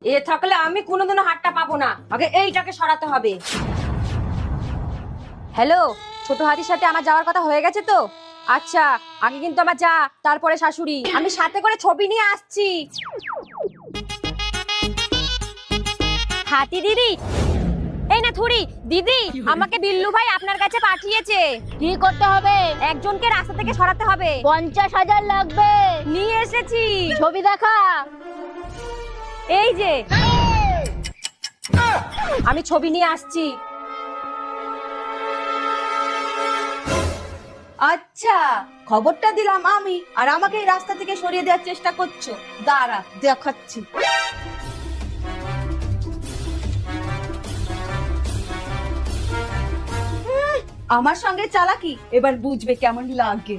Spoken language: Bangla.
এ থাকলে আমি কোনোদিনও হাতটা পাবো না, আগে এইটাকে সরাতে হবে। হ্যালো, ছোট হাতির সাথে আমার যাওয়ার কথা হয়ে গেছে তো? আচ্ছা, আগে কিন্তু আমার যা, তারপরে শাশুড়ি, আমি সাথে করে ছবি নিয়ে আসছি। হাতি দিদি, এই না থুড়ি দিদি, আমাকে বিল্লু ভাই আপনার কাছে পাঠিয়েছে। কি করতে হবে? একজনকে রাস্তা থেকে সরাতে হবে। 50,000 লাগবে। নিয়ে এসেছি, ছবি দেখা। এই যে আমি ছবি নিয়ে আসছি। আচ্ছা, খবরটা দিলাম আমি, আর আমাকে এই রাস্তা থেকে সরিয়ে দেওয়ার চেষ্টা করছো। দাঁড়া, দেখাচ্ছি। আমার সঙ্গে চালাকি এবার বুঝবে কেমন লাগে।